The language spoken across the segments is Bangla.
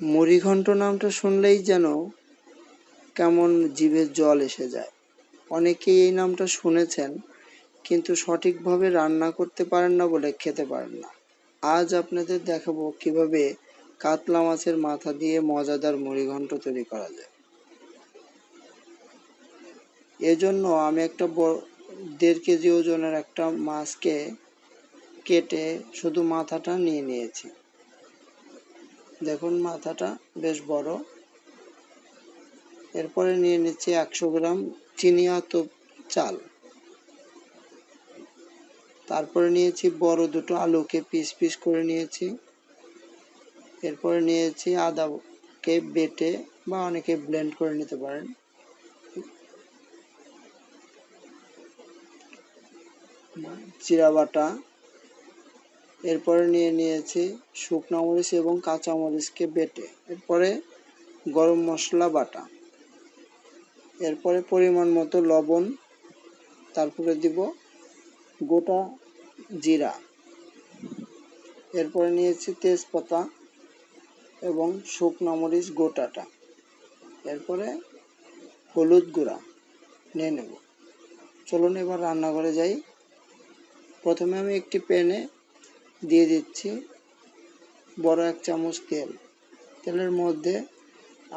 মুড়িঘন্ট নামটা শুনলেই যেন কেমন জিভে জল এসে যায়। অনেকেই এই নামটা শুনেছেন কিন্তু সঠিকভাবে রান্না করতে পারেন না বলে খেতে পারেন না। আজ আপনাদের দেখাবো কিভাবে কাতলা মাছের মাথা দিয়ে মজাদার মুড়িঘন্ট তৈরি করা যায়। এজন্য আমি একটা 1.5 কেজি ওজনের একটা মাছকে কেটে শুধু মাথাটা নিয়ে নিয়েছি। দেখুন মাথাটা বেশ বড়। এরপরে নিয়ে নিচ্ছি 100 গ্রাম চিনি আতপ চাল। তারপরে নিয়েছি বড় দুটো আলুকে পিস পিস করে নিয়েছি। এরপরে নিয়েছি আদাকে বেটে বা অনেকে ব্লেন্ড করে নিতে পারেন। জিরা বাটা। এরপরে নিয়ে নিয়েছি শুকনো মরিচ এবং কাঁচা মরিচকে বেটে। এরপরে গরম মশলা বাটা। এরপরে পরিমাণ মতো লবণ। তারপরে দিব গোটা জিরা। এরপরে নিয়েছি তেজপাতা এবং শুকনো মরিচ গোটাটা। এরপরে হলুদ গুঁড়া নিয়ে নেব। চলুন এবার রান্নাঘরে যাই। প্রথমে আমি একটি প্যানে দিয়ে দিচ্ছি বড় 1 চামচ তেল। তেলের মধ্যে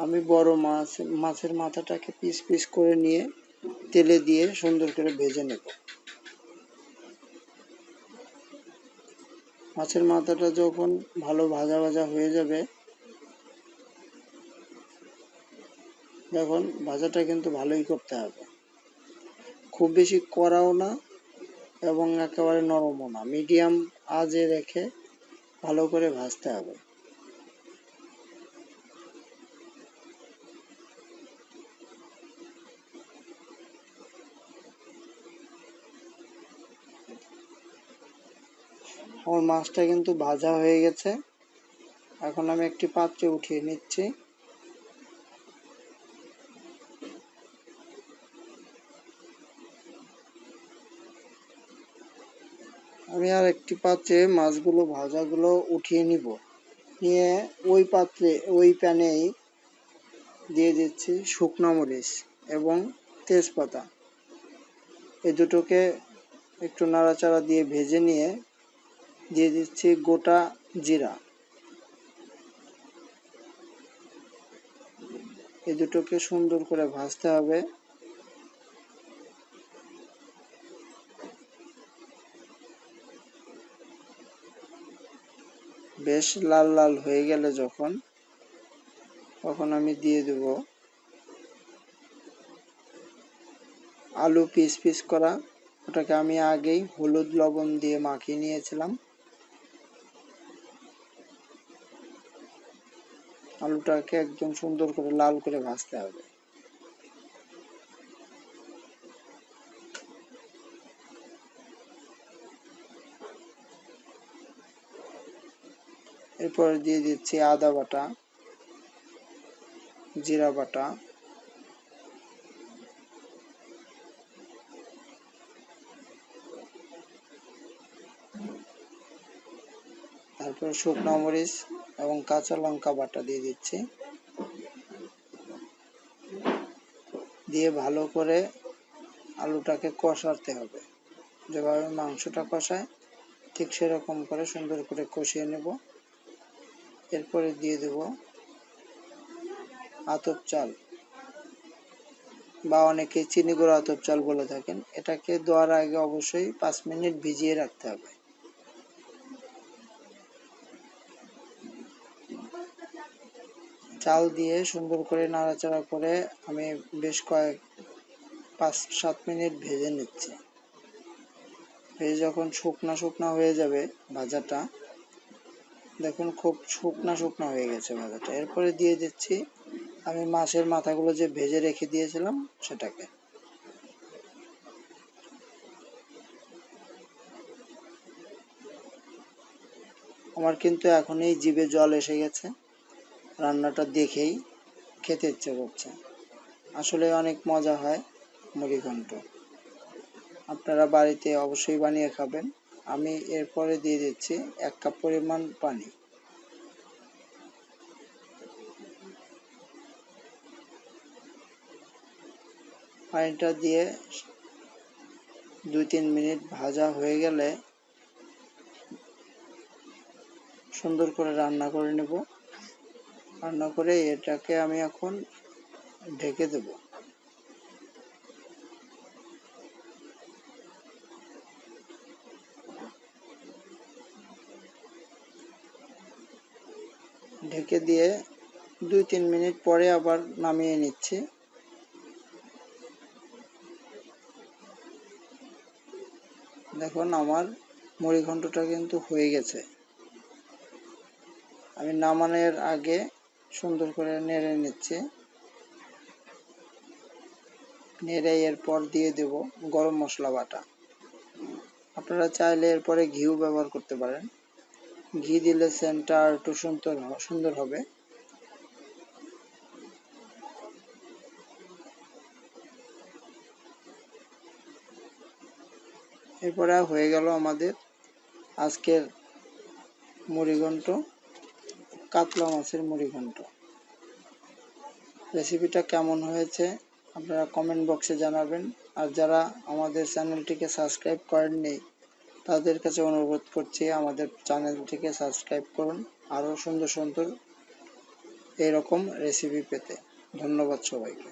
আমি বড় মাছের মাথাটাকে পিস পিস করে নিয়ে তেলে দিয়ে সুন্দর করে ভেজে নেব। মাছের মাথাটা যখন ভালো ভাজা ভাজা হয়ে যাবে, দেখুন ভাজাটা কিন্তু ভালোই করতে হবে, খুব বেশি কড়াও না এবং একেবারে নরমও না, মিডিয়াম আঁচে রেখে ভালো করে ভাজতে হবে। আমার মাছটা কিন্তু ভাজা হয়ে গেছে। এখন আমি একটি পাত্রে উঠিয়ে নিচ্ছি। আমি আর একটি পাত্রে মাছগুলো ভাজাগুলো উঠিয়ে নিব। নিয়ে ওই পাত্রে ওই প্যানেই দিয়ে দিচ্ছি শুকনো মরিচ এবং তেজপাতা। এই দুটোকে একটু নাড়াচাড়া দিয়ে ভেজে নিয়ে দিয়ে দিচ্ছি গোটা জিরা। এই দুটোকে সুন্দর করে ভাজতে হবে। বেশ লাল লাল হয়ে গেলে তখন আমি দিয়ে দেব আলু পিস পিস করা। ওটাকে আমি আগেই হলুদ লবণ দিয়ে মাখিয়ে নিয়েছিলাম। আলুটাকে একদম সুন্দর করে লাল করে ভাজতে হবে। এরপরে দিয়ে দিচ্ছি আদা বাটা, জিরা বাটা, তারপর শুকনো মরিচ এবং কাঁচা লঙ্কা বাটা দিয়ে দিচ্ছি। দিয়ে ভালো করে আলুটাকে কষাতে হবে। যেভাবে মাংসটা কষায় ঠিক সেরকম করে সুন্দর করে কষিয়ে নেব। এরপরে দিয়ে দেব আতপ চাল বা অনেকে চিনি গুঁড়ো আতপ চাল বলে থাকেন। এটাকে দেওয়ার আগে অবশ্যই 5 মিনিট ভিজিয়ে রাখতে হবে। চাল দিয়ে সুন্দর করে নাড়াচাড়া করে আমি বেশ 5-7 মিনিট ভেজে নিচ্ছি। ভেজে যখন শুকনা শুকনা হয়ে যাবে ভাজাটা, দেখুন খুব শুকনা শুকনা হয়ে গেছে ভাজাটা। এরপরে দিয়ে দিচ্ছি আমি মাছের মাথাগুলো যে ভেজে রেখে দিয়েছিলাম সেটাকে। আমার কিন্তু এখনই জিভে জল এসে গেছে, রান্নাটা দেখেই খেতে ইচ্ছে করছে। আসলে অনেক মজা হয় মুড়িঘন্ট। আপনারা বাড়িতে অবশ্যই বানিয়ে খাবেন। আমি এরপরে দিয়ে দিচ্ছি 1 কাপ পরিমাণ পানি। পানিটা দিয়ে 2-3 মিনিট ভাজা হয়ে গেলে সুন্দর করে রান্না করে নেব। রান্না করে এটাকে আমি এখন ঢেকে দেব। ঢেকে দিয়ে 2-3 মিনিট পরে আবার নামিয়ে নিচ্ছি। দেখুন আমার মুড়ি ঘন্টটা কিন্তু হয়ে গেছে। আমি নামানোর আগে সুন্দর করে নেড়ে নিচ্ছি। নেড়ে এরপর দিয়ে দেব গরম মশলা বাটা। আপনারা চাইলে এরপরে ঘিও ব্যবহার করতে পারেন। ঘি দিলে সেন্টটা আর একটু সুন্দর হবে। এরপরে হয়ে গেল আমাদের আজকের মুড়িঘন্ট, কাতলা মাছের মুড়িঘন্ট। রেসিপিটা কেমন হয়েছে আপনারা কমেন্ট বক্সে জানাবেন। আর যারা আমাদের চ্যানেলটিকে সাবস্ক্রাইব করেননি তাদের কাছে অনুরোধ করছি আমাদের চ্যানেলটিকে সাবস্ক্রাইব করুন আরও সুন্দর সুন্দর এরকম রেসিপি পেতে। ধন্যবাদ সবাইকে।